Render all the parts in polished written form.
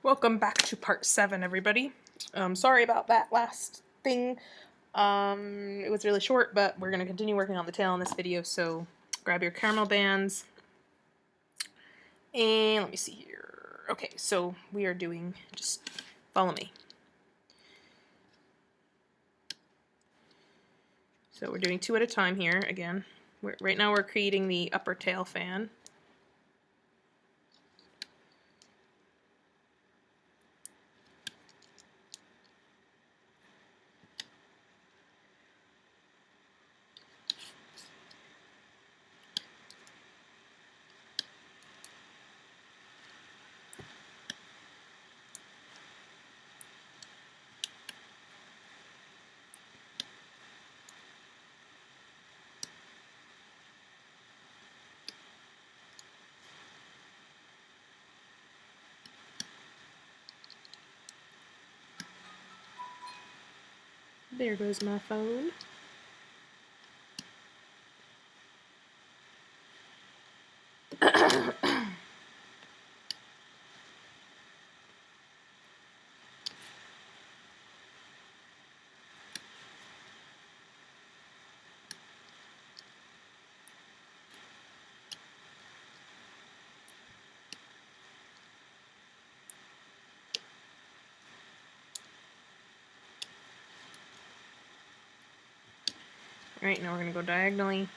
Welcome back to part 7, everybody. Sorry about that last thing. It was really short, but we're going to continue working on the tail in this video, so grab your caramel bands. And let me see here. Okay, so we are doing, just follow me. So we're doing 2 at a time here, again. Right now we're creating the upper tail fan. There goes my phone. Alright, now we're going to go diagonally.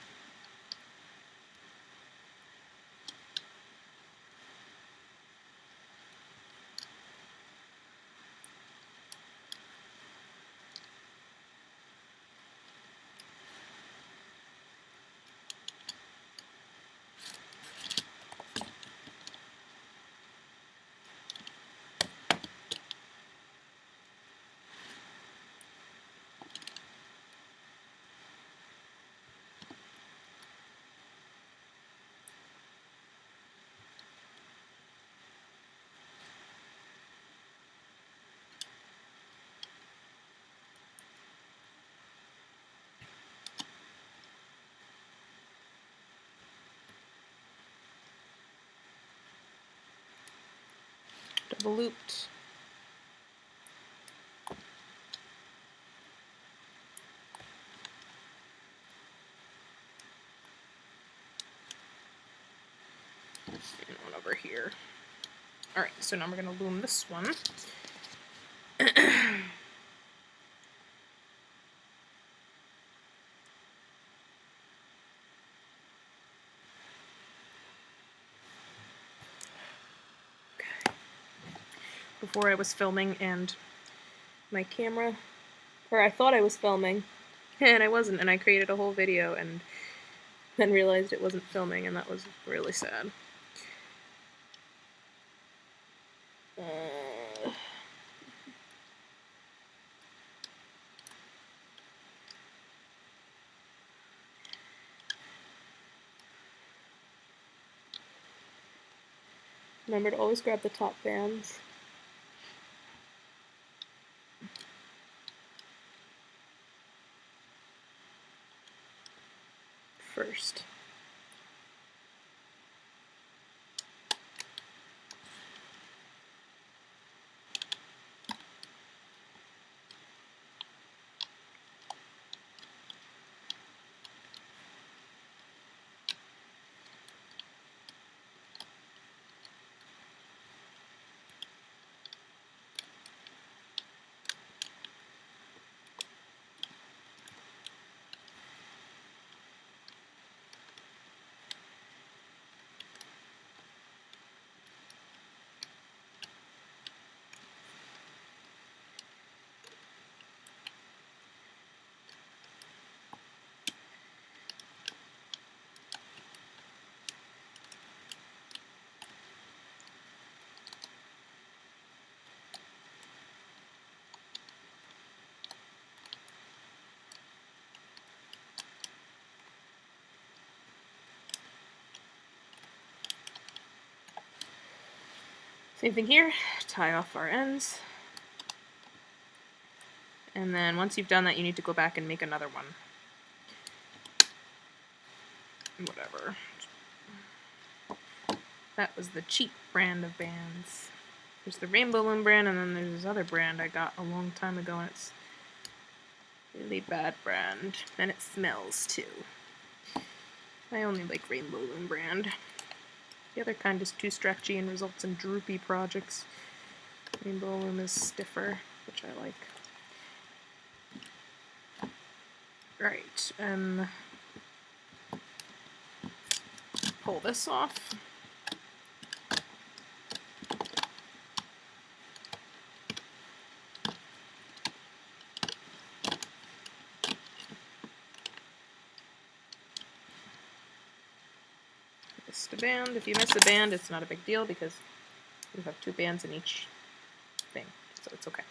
Double looped. And one over here. Alright, so now we're going to loom this one. Before I was filming and my camera, or I thought I was filming, and I wasn't, and I created a whole video and then realized it wasn't filming, and that was really sad. Remember to always grab the top bands. First. Same thing here, tie off our ends. And then once you've done that, you need to go back and make another one. Whatever. That was the cheap brand of bands. There's the Rainbow Loom brand, and then there's this other brand I got a long time ago, and it's a really bad brand, and it smells too. I only like Rainbow Loom brand. The other kind is too stretchy and results in droopy projects. Rainbow Loom is stiffer, which I like. Right, pull this off. Missed a band. If you miss a band, it's not a big deal because you have 2 bands in each thing, so it's okay.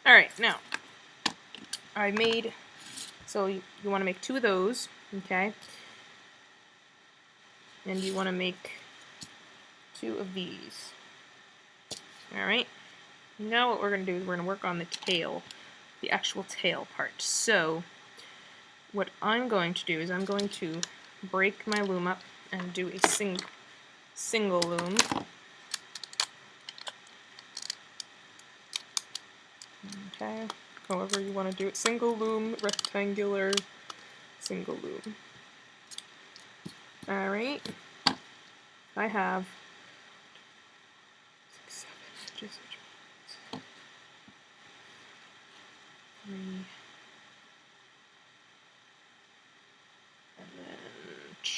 Alright, now, I made, so you want to make 2 of those, okay? And you want to make 2 of these. Alright, now what we're going to do is we're going to work on the tail, the actual tail part. So, what I'm going to do is I'm going to break my loom up and do a single loom. Okay, however you want to do it. Single loom, rectangular, single loom. Alright, I have 6, 7 edges, which means 3, and then 2.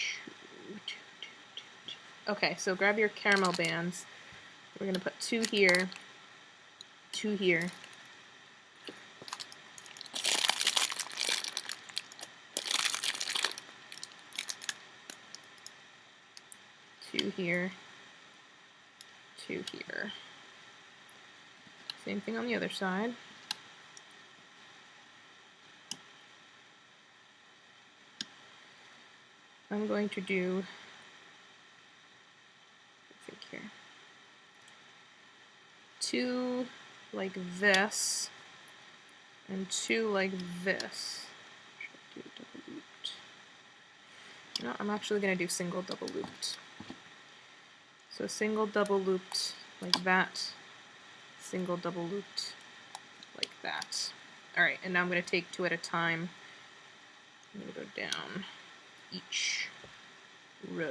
Okay, so grab your caramel bands. We're going to put 2 here, 2 here. 2 here, 2 here. Same thing on the other side. I'm going to do, I think here, 2 like this, and 2 like this. Should I do double looped? No, I'm actually going to do single double looped. So single double looped like that, single double looped like that. Alright, and now I'm going to take 2 at a time. I'm going to go down each row.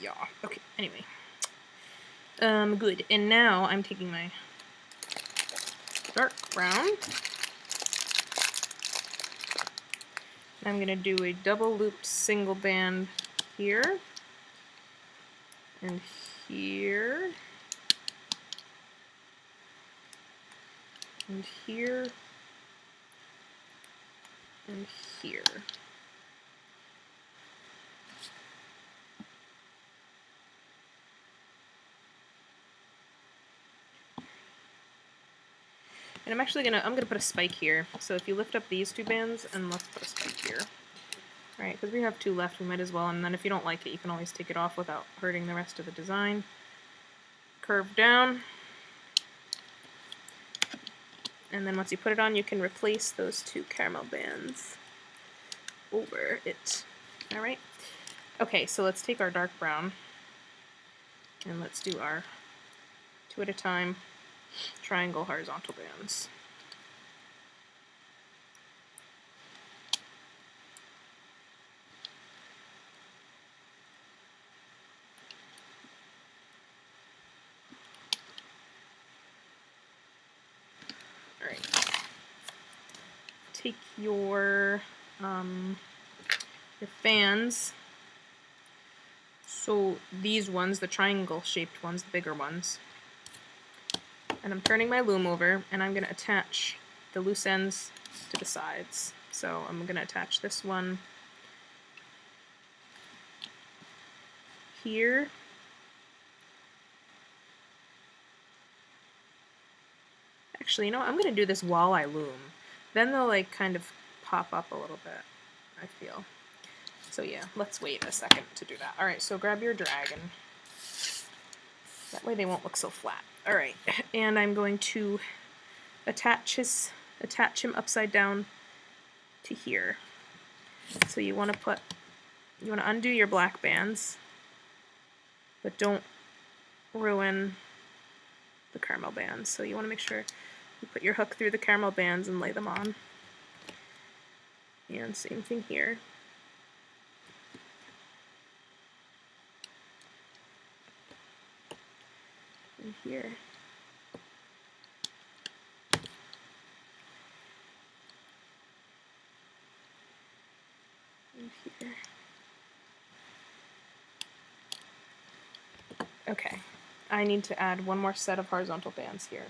Yeah, okay, anyway. Good, and now I'm taking my dark brown. I'm gonna do a double looped single band here, and here, and here, and here. And I'm gonna put a spike here. So if you lift up these 2 bands, and let's put a spike here. Alright, because we have 2 left, we might as well, and then if you don't like it, you can always take it off without hurting the rest of the design. Curve down. And then once you put it on, you can replace those 2 caramel bands over it. Alright? Okay, so let's take our dark brown, and let's do our 2 at a time triangle horizontal bands. take your fans. So these ones, the triangle-shaped ones, the bigger ones. And I'm turning my loom over, and I'm going to attach the loose ends to the sides. So I'm going to attach this one here. Actually, you know what? I'm going to do this while I loom. Then they'll like kind of pop up a little bit, I feel. So yeah, let's wait a second to do that. Alright, so grab your dragon. That way they won't look so flat. Alright, and I'm going to attach him upside down to here. So you want to undo your black bands, but don't ruin the caramel bands. So you want to make sure you put your hook through the caramel bands and lay them on. And same thing here. And here. And here. Okay, I need to add one more set of horizontal bands here.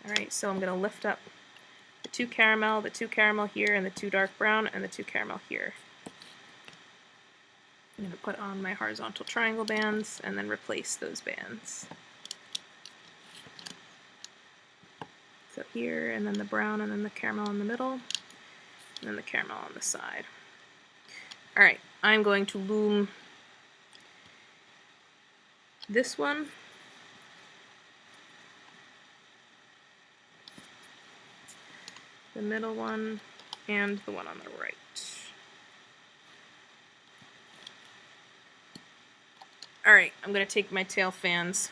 Alright, so I'm going to lift up the two caramel here, and the two dark brown, and the two caramel here. I'm going to put on my horizontal triangle bands, and then replace those bands. So here, and then the brown, and then the caramel in the middle, and then the caramel on the side. Alright, I'm going to loom this one, the middle one, and the one on the right. Alright, I'm going to take my tail fans,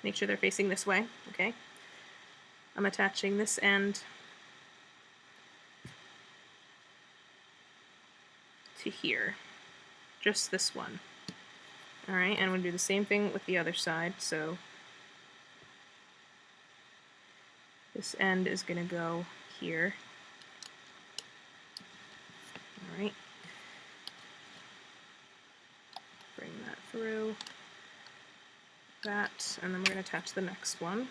make sure they're facing this way, okay? I'm attaching this end to here, just this one. Alright, and I'm going to do the same thing with the other side, so this end is going to go here. Alright. Bring that through. That, and then we're going to attach the next one.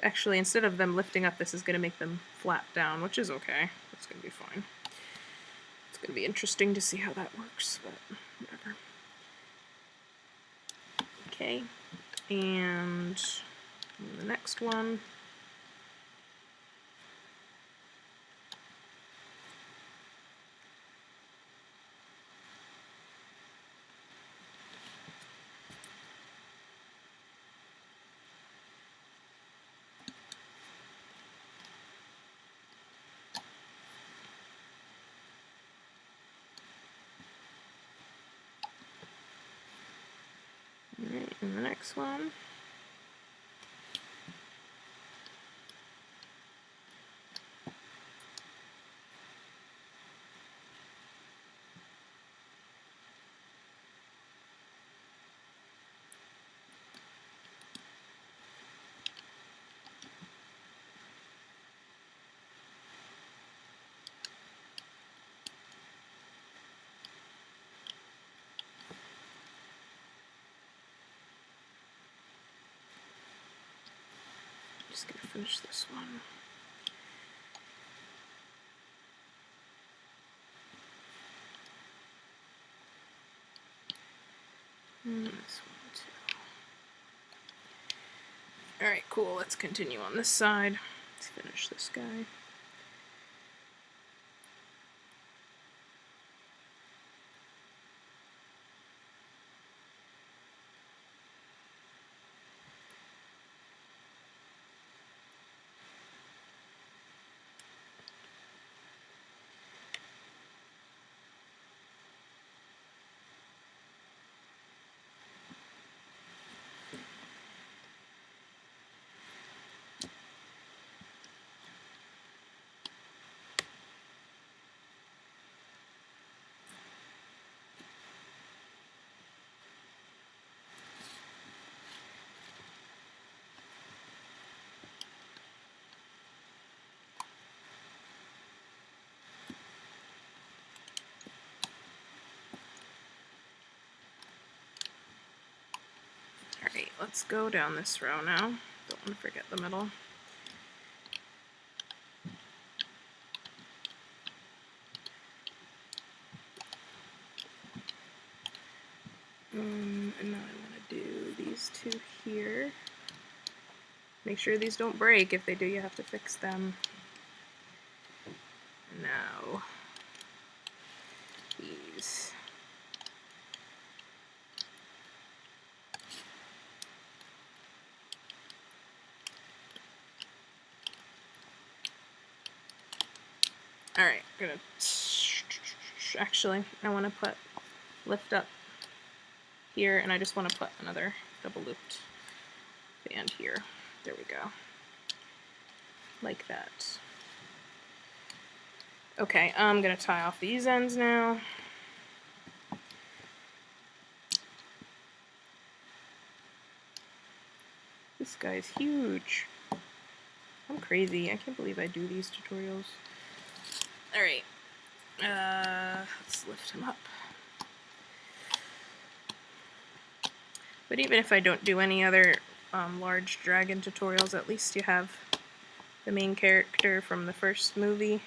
Actually, instead of them lifting up, this is going to make them flat down, which is okay. It's going to be fine. It's going to be interesting to see how that works, but whatever. Okay, and the next one. Alright, and the next one. Just gonna finish this one. And this one too. Alright, cool. Let's continue on this side. Let's finish this guy. let's go down this row now. Don't want to forget the middle. And now I want to do these two here. Make sure these don't break. If they do, you have to fix them. Now, these. Alright, gonna actually I want to lift up here, and I just want to put another double looped band here. There we go. Like that. Okay, I'm gonna tie off these ends now. This guy's huge. I'm crazy. I can't believe I do these tutorials. Alright. Let's lift him up. But even if I don't do any other large dragon tutorials, at least you have the main character from the first movie,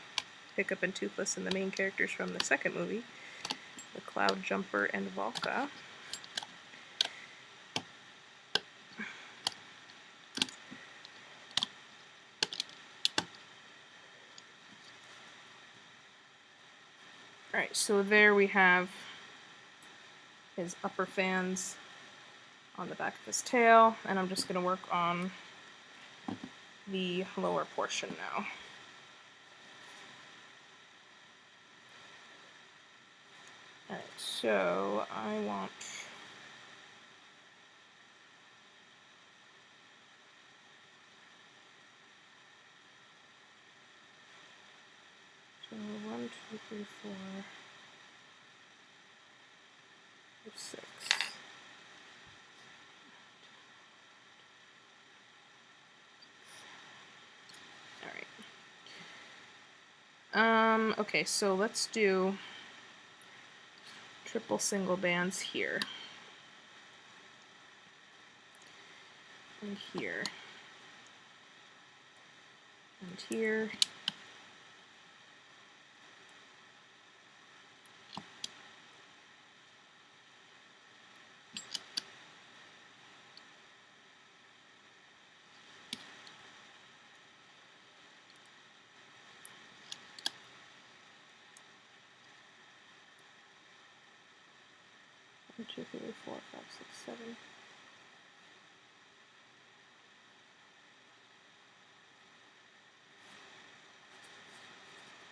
Hiccup and Toothless, and the main characters from the second movie, the Cloudjumper and Valka. Alright, so there we have his upper fans on the back of his tail, and I'm just going to work on the lower portion now. Alright, so I want so 1, 2, 3, 4, 5, 6. Okay, so let's do triple single bands here. And here. And here. One, two, three, 4, 5, 6, 7.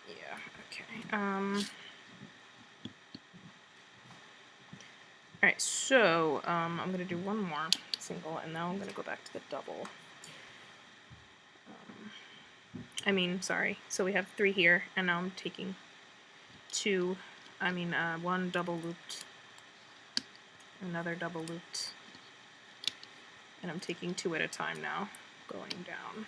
Yeah, okay. Alright, so I'm going to do one more single, and now I'm going to go back to the double. Sorry. So we have 3 here, and now I'm taking one double looped, another double looped, and I'm taking 2 at a time now, going down.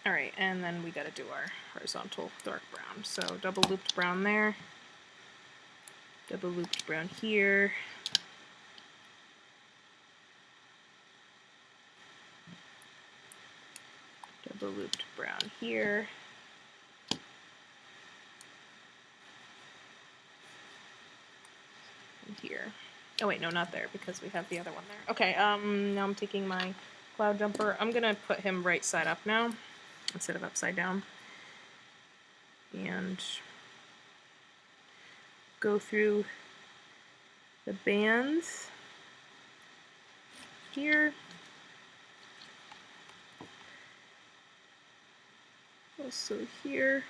Alright, and then we gotta do our horizontal dark brown. So double looped brown there, double looped brown here, double looped brown here, and here. Oh wait, no, not there, because we have the other one there. Okay, now I'm taking my Cloudjumper. I'm gonna put him right side up now, instead of upside down, and go through the bands here, also here,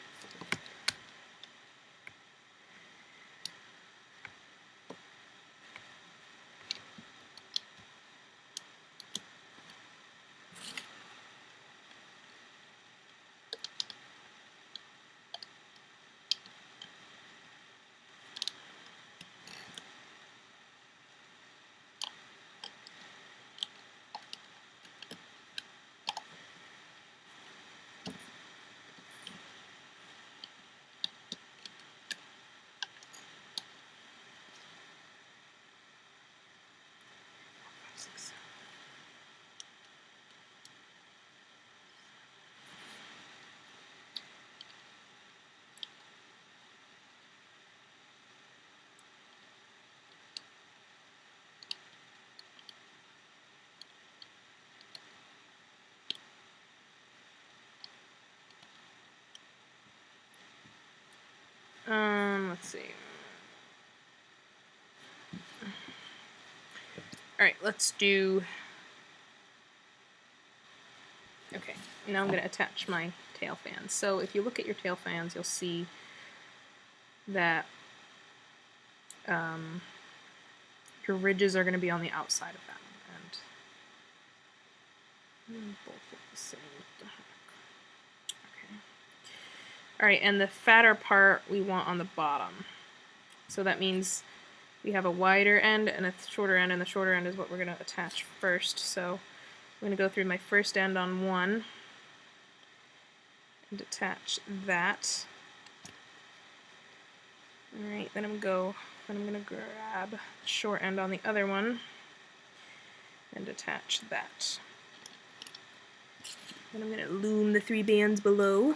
Alright, let's do... Okay, now I'm going to attach my tail fans. So if you look at your tail fans, you'll see that your ridges are going to be on the outside of them. And both look the same. Okay. Alright, and the fatter part we want on the bottom. So that means we have a wider end and a shorter end, and the shorter end is what we're going to attach first. So I'm going to go through my first end on one and attach that. Alright, then I'm going to grab the short end on the other one and attach that. Then I'm going to loom the 3 bands below.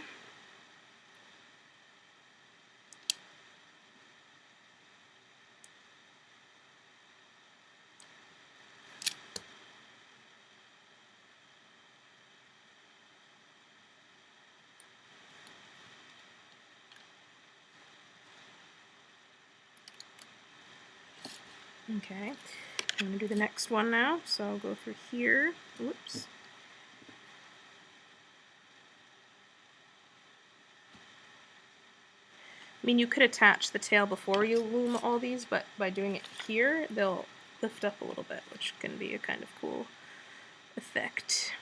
Okay, I'm going to do the next one now, so I'll go through here. Whoops. I mean, you could attach the tail before you loom all these, but by doing it here, they'll lift up a little bit, which can be a kind of cool effect.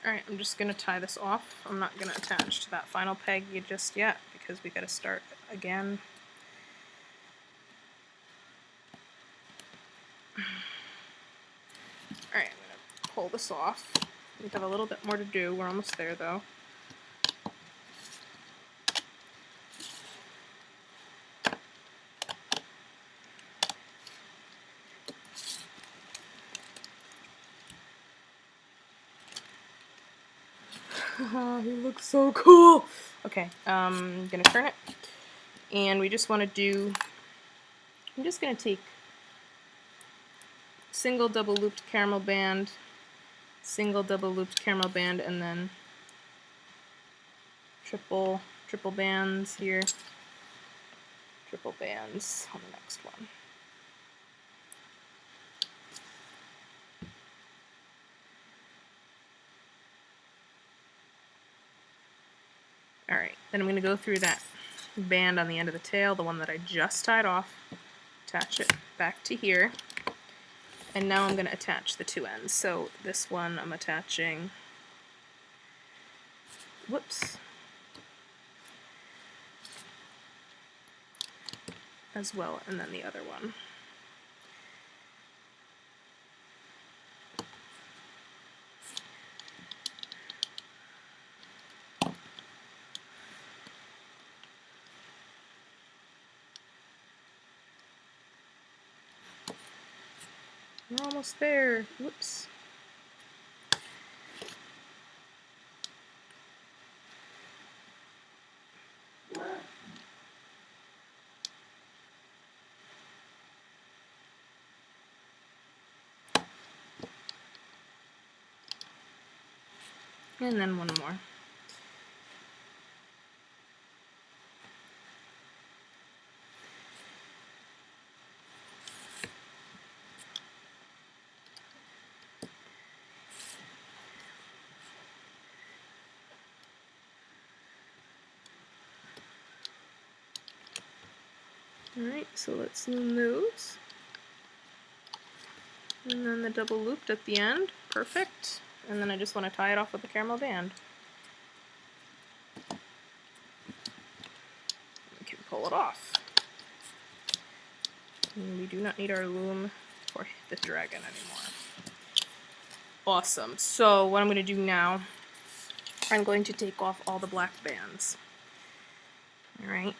Alright, I'm just going to tie this off. I'm not going to attach to that final peg just yet because we got to start again. Alright, I'm going to pull this off. We have a little bit more to do. We're almost there though. He looks so cool! Okay, I'm gonna turn it, and we just want to do, I'm just gonna take single double looped caramel band, single double looped caramel band, and then triple bands here, triple bands on the next one. Alright, then I'm going to go through that band on the end of the tail, the one that I just tied off, attach it back to here, and now I'm going to attach the two ends. So this one I'm attaching, whoops, as well, and then the other one. We're almost there. Whoops. And then one more. Alright, so let's loom those. And then the double looped at the end. Perfect. And then I just want to tie it off with a caramel band. We can pull it off. And we do not need our loom for the dragon anymore. Awesome. So what I'm going to do now, I'm going to take off all the black bands. Alright.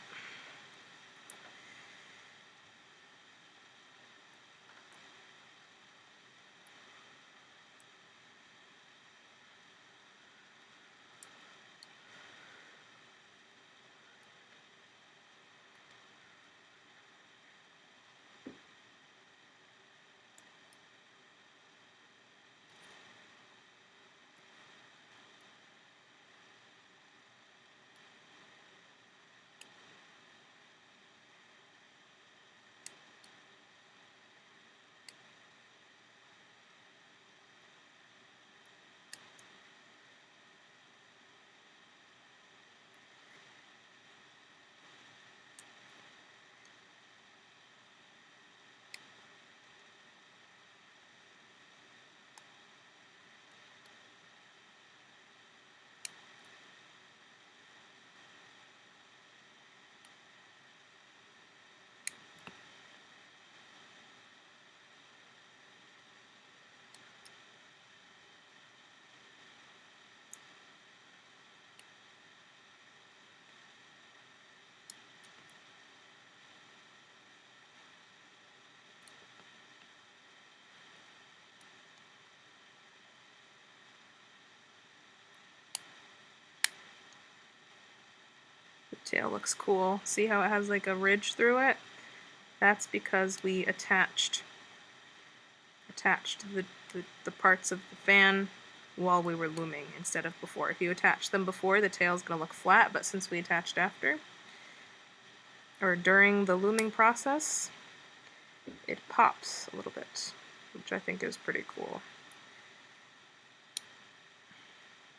Tail looks cool. See how it has like a ridge through it? That's because we attached the parts of the fan while we were looming instead of before. If you attach them before, the tail's going to look flat, but since we attached after, or during the looming process, it pops a little bit, which I think is pretty cool.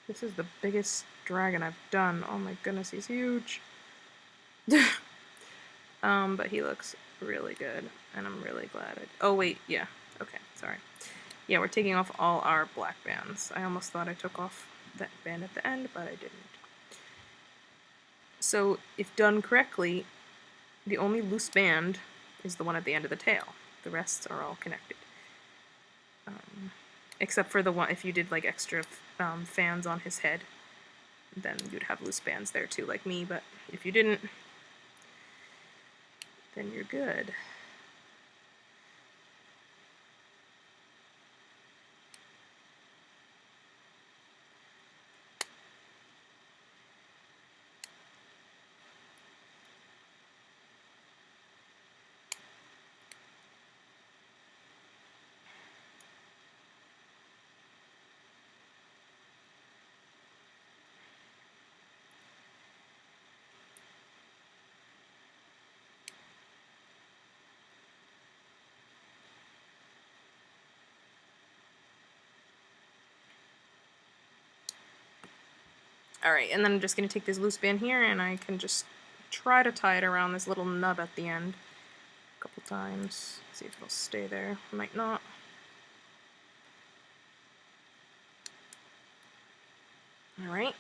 This is the biggest dragon I've done. Oh my goodness, he's huge. But he looks really good, and I'm really glad oh wait, yeah, okay, sorry. Yeah, we're taking off all our black bands. I almost thought I took off that band at the end, but I didn't. So, if done correctly, the only loose band is the one at the end of the tail. The rest are all connected. Except for the one, if you did like extra fans on his head, then you'd have loose bands there too, like me, but if you didn't, then you're good. Alright, and then I'm just going to take this loose band here, and I can just try to tie it around this little nub at the end a couple times. See if it'll stay there. Might not. Alright.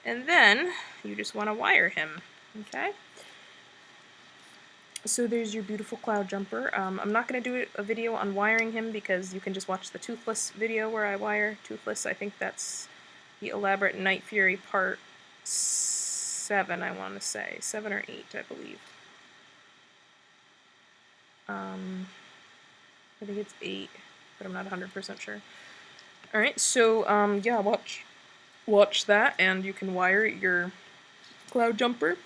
And then you just want to wire him, okay? So there's your beautiful Cloudjumper. I'm not going to do a video on wiring him because you can just watch the Toothless video where I wire Toothless. I think that's the Elaborate Night Fury part 7, I want to say. 7 or 8, I believe. I think it's 8, but I'm not 100% sure. Alright, so yeah, watch that, and you can wire your Cloudjumper.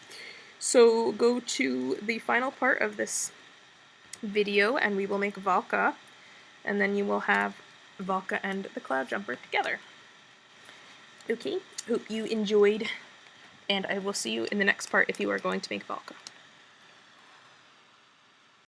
So go to the final part of this video, and we will make Valka, and then you will have Valka and the Cloudjumper together. Okay, hope you enjoyed, and I will see you in the next part if you are going to make Valka.